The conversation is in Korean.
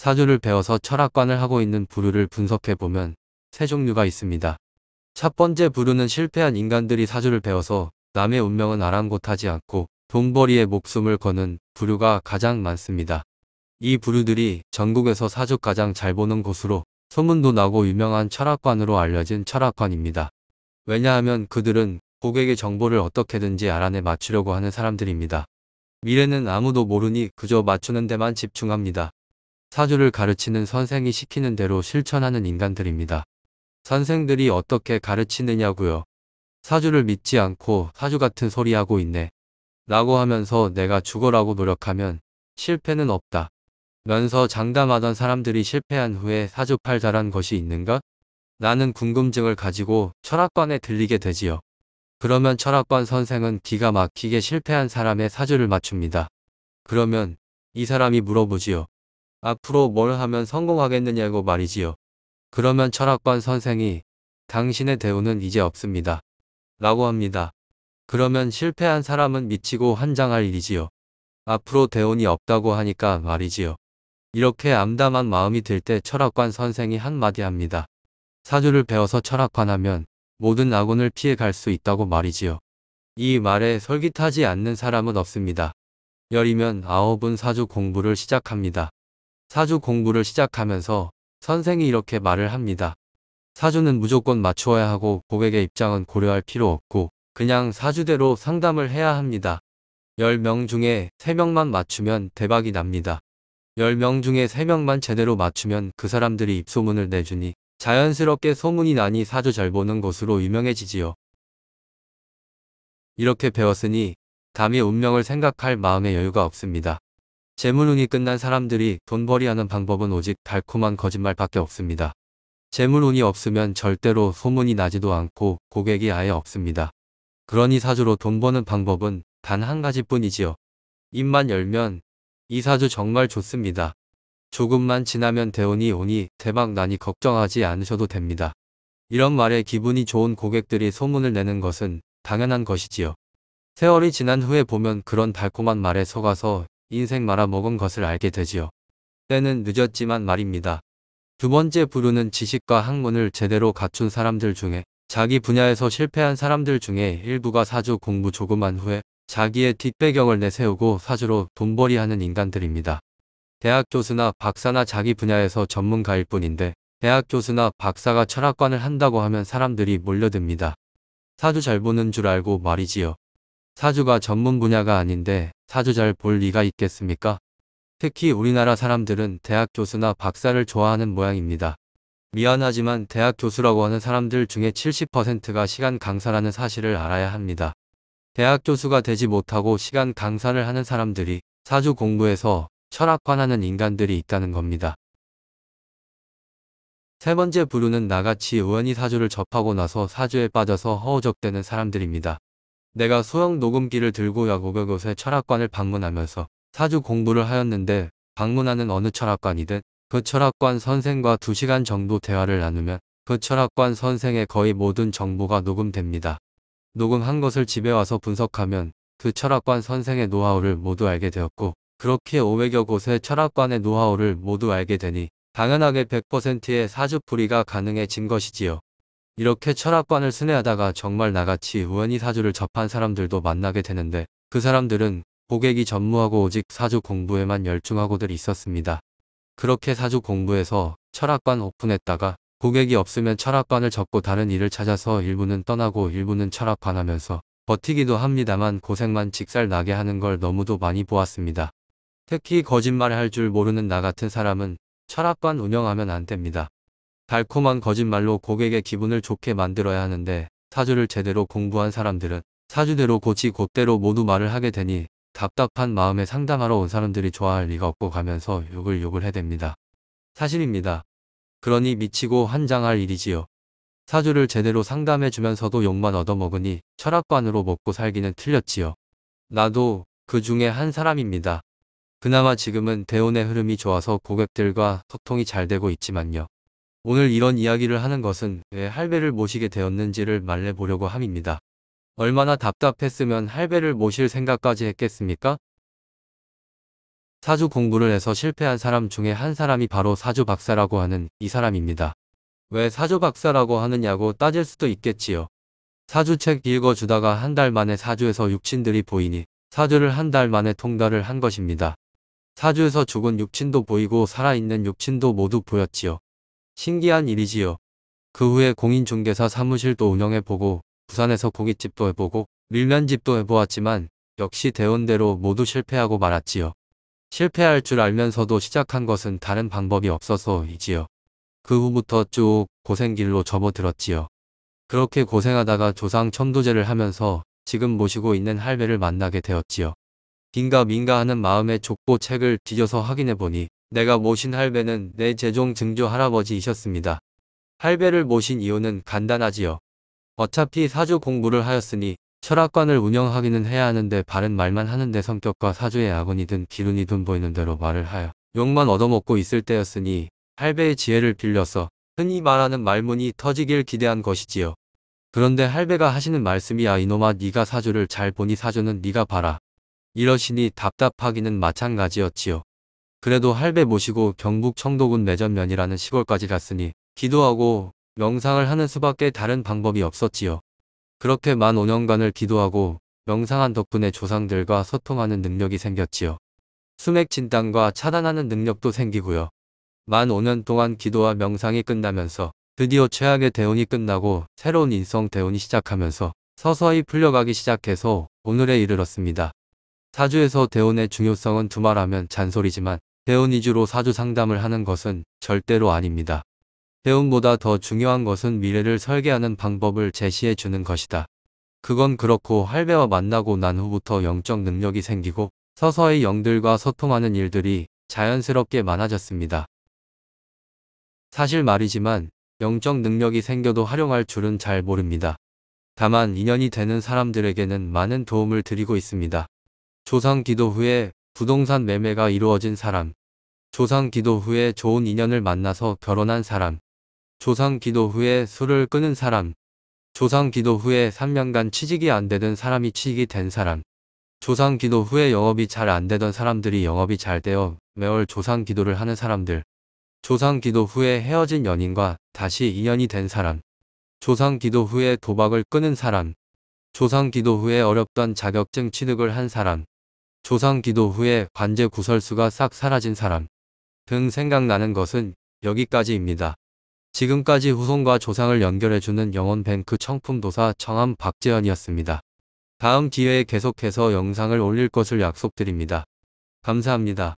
사주를 배워서 철학관을 하고 있는 부류를 분석해보면 세 종류가 있습니다. 첫 번째 부류는 실패한 인간들이 사주를 배워서 남의 운명은 아랑곳하지 않고 돈벌이에 목숨을 거는 부류가 가장 많습니다. 이 부류들이 전국에서 사주 가장 잘 보는 곳으로 소문도 나고 유명한 철학관으로 알려진 철학관입니다. 왜냐하면 그들은 고객의 정보를 어떻게든지 알아내 맞추려고 하는 사람들입니다. 미래는 아무도 모르니 그저 맞추는 데만 집중합니다. 사주를 가르치는 선생이 시키는 대로 실천하는 인간들입니다. 선생들이 어떻게 가르치느냐고요. 사주를 믿지 않고 사주 같은 소리 하고 있네. 라고 하면서 내가 죽어라고 노력하면 실패는 없다. 면서 장담하던 사람들이 실패한 후에 사주팔자란 것이 있는가? 라는 궁금증을 가지고 철학관에 들리게 되지요. 그러면 철학관 선생은 기가 막히게 실패한 사람의 사주를 맞춥니다. 그러면 이 사람이 물어보지요. 앞으로 뭘 하면 성공하겠느냐고 말이지요. 그러면 철학관 선생이 당신의 대우는 이제 없습니다. 라고 합니다. 그러면 실패한 사람은 미치고 환장할 일이지요. 앞으로 대운이 없다고 하니까 말이지요. 이렇게 암담한 마음이 들 때 철학관 선생이 한마디 합니다. 사주를 배워서 철학관하면 모든 악운을 피해 갈 수 있다고 말이지요. 이 말에 솔깃하지 않는 사람은 없습니다. 열이면 9은 사주 공부를 시작합니다. 사주 공부를 시작하면서 선생이 이렇게 말을 합니다. 사주는 무조건 맞추어야 하고 고객의 입장은 고려할 필요 없고 그냥 사주대로 상담을 해야 합니다. 10명 중에 3명만 맞추면 대박이 납니다. 10명 중에 3명만 제대로 맞추면 그 사람들이 입소문을 내주니 자연스럽게 소문이 나니 사주 잘 보는 곳으로 유명해지지요. 이렇게 배웠으니 감히 운명을 생각할 마음의 여유가 없습니다. 재물운이 끝난 사람들이 돈벌이하는 방법은 오직 달콤한 거짓말밖에 없습니다. 재물운이 없으면 절대로 소문이 나지도 않고 고객이 아예 없습니다. 그러니 사주로 돈 버는 방법은 단 한 가지뿐이지요. 입만 열면 이 사주 정말 좋습니다. 조금만 지나면 대운이 오니 대박 나니 걱정하지 않으셔도 됩니다. 이런 말에 기분이 좋은 고객들이 소문을 내는 것은 당연한 것이지요. 세월이 지난 후에 보면 그런 달콤한 말에 속아서 인생 말아먹은 것을 알게 되지요. 때는 늦었지만 말입니다. 두 번째 부류는 지식과 학문을 제대로 갖춘 사람들 중에 자기 분야에서 실패한 사람들 중에 일부가 사주 공부 조금 한 후에 자기의 뒷배경을 내세우고 사주로 돈벌이하는 인간들입니다. 대학 교수나 박사나 자기 분야에서 전문가일 뿐인데 대학 교수나 박사가 철학관을 한다고 하면 사람들이 몰려듭니다. 사주 잘 보는 줄 알고 말이지요. 사주가 전문 분야가 아닌데 사주 잘 볼 리가 있겠습니까? 특히 우리나라 사람들은 대학 교수나 박사를 좋아하는 모양입니다. 미안하지만 대학 교수라고 하는 사람들 중에 70%가 시간 강사라는 사실을 알아야 합니다. 대학 교수가 되지 못하고 시간 강사를 하는 사람들이 사주 공부에서 철학관하는 인간들이 있다는 겁니다. 세 번째 부류는 나같이 우연히 사주를 접하고 나서 사주에 빠져서 허우적대는 사람들입니다. 내가 소형 녹음기를 들고 야구의 곳에 철학관을 방문하면서 사주 공부를 하였는데 방문하는 어느 철학관이든 그 철학관 선생과 2시간 정도 대화를 나누면 그 철학관 선생의 거의 모든 정보가 녹음됩니다. 녹음한 것을 집에 와서 분석하면 그 철학관 선생의 노하우를 모두 알게 되었고 그렇게 500여 곳의 철학관의 노하우를 모두 알게 되니 당연하게 100%의 사주풀이가 가능해진 것이지요. 이렇게 철학관을 순회하다가 정말 나같이 우연히 사주를 접한 사람들도 만나게 되는데 그 사람들은 고객이 전무하고 오직 사주 공부에만 열중하고들 있었습니다. 그렇게 사주 공부에서 철학관 오픈했다가 고객이 없으면 철학관을 접고 다른 일을 찾아서 일부는 떠나고 일부는 철학관하면서 버티기도 합니다만 고생만 직살나게 하는 걸 너무도 많이 보았습니다. 특히 거짓말을 할 줄 모르는 나 같은 사람은 철학관 운영하면 안 됩니다. 달콤한 거짓말로 고객의 기분을 좋게 만들어야 하는데 사주를 제대로 공부한 사람들은 사주대로 고치 곧대로 모두 말을 하게 되니 답답한 마음에 상담하러 온 사람들이 좋아할 리가 없고 가면서 욕을 해댑니다. 사실입니다. 그러니 미치고 환장할 일이지요. 사주를 제대로 상담해 주면서도 욕만 얻어먹으니 철학관으로 먹고 살기는 틀렸지요. 나도 그 중에 한 사람입니다. 그나마 지금은 대운의 흐름이 좋아서 고객들과 소통이 잘 되고 있지만요. 오늘 이런 이야기를 하는 것은 왜 할배를 모시게 되었는지를 말해보려고 함입니다. 얼마나 답답했으면 할배를 모실 생각까지 했겠습니까? 사주 공부를 해서 실패한 사람 중에 한 사람이 바로 사주 박사라고 하는 이 사람입니다. 왜 사주 박사라고 하느냐고 따질 수도 있겠지요. 사주책 읽어주다가 한 달 만에 사주에서 육친들이 보이니 사주를 한 달 만에 통달을 한 것입니다. 사주에서 죽은 육친도 보이고 살아있는 육친도 모두 보였지요. 신기한 일이지요. 그 후에 공인중개사 사무실도 운영해보고 부산에서 고깃집도 해보고 밀면집도 해보았지만 역시 대원대로 모두 실패하고 말았지요. 실패할 줄 알면서도 시작한 것은 다른 방법이 없어서이지요. 그 후부터 쭉 고생길로 접어들었지요. 그렇게 고생하다가 조상 천도제를 하면서 지금 모시고 있는 할배를 만나게 되었지요. 긴가민가 하는 마음에 족보 책을 뒤져서 확인해보니 내가 모신 할배는 내 재종 증조 할아버지이셨습니다. 할배를 모신 이유는 간단하지요. 어차피 사주 공부를 하였으니 철학관을 운영하기는 해야 하는데 바른 말만 하는데 성격과 사주의 악운이든 기운이든 보이는 대로 말을 하여 욕만 얻어먹고 있을 때였으니 할배의 지혜를 빌려서 흔히 말하는 말문이 터지길 기대한 것이지요. 그런데 할배가 하시는 말씀이 야 이놈아 네가 사주를 잘 보니 사주는 네가 봐라. 이러시니 답답하기는 마찬가지였지요. 그래도 할배 모시고 경북 청도군 매전면이라는 시골까지 갔으니 기도하고 명상을 하는 수밖에 다른 방법이 없었지요. 그렇게 만 5년간을 기도하고 명상한 덕분에 조상들과 소통하는 능력이 생겼지요. 수맥 진단과 차단하는 능력도 생기고요. 만 5년 동안 기도와 명상이 끝나면서 드디어 최악의 대운이 끝나고 새로운 인성 대운이 시작하면서 서서히 풀려가기 시작해서 오늘에 이르렀습니다. 사주에서 대운의 중요성은 두말하면 잔소리지만 대운 위주로 사주 상담을 하는 것은 절대로 아닙니다. 대운보다 더 중요한 것은 미래를 설계하는 방법을 제시해 주는 것이다. 그건 그렇고 할배와 만나고 난 후부터 영적 능력이 생기고 서서히 영들과 소통하는 일들이 자연스럽게 많아졌습니다. 사실 말이지만 영적 능력이 생겨도 활용할 줄은 잘 모릅니다. 다만 인연이 되는 사람들에게는 많은 도움을 드리고 있습니다. 조상 기도 후에 부동산 매매가 이루어진 사람, 조상 기도 후에 좋은 인연을 만나서 결혼한 사람, 조상 기도 후에 술을 끊은 사람, 조상 기도 후에 3년간 취직이 안 되던 사람이 취직이 된 사람, 조상 기도 후에 영업이 잘 안 되던 사람들이 영업이 잘 되어 매월 조상 기도를 하는 사람들, 조상 기도 후에 헤어진 연인과 다시 인연이 된 사람, 조상 기도 후에 도박을 끊은 사람, 조상 기도 후에 어렵던 자격증 취득을 한 사람, 조상 기도 후에 관제 구설수가 싹 사라진 사람 등 생각나는 것은 여기까지입니다. 지금까지 후손과 조상을 연결해주는 영혼뱅크 청품도사 청암 박재현이었습니다. 다음 기회에 계속해서 영상을 올릴 것을 약속드립니다. 감사합니다.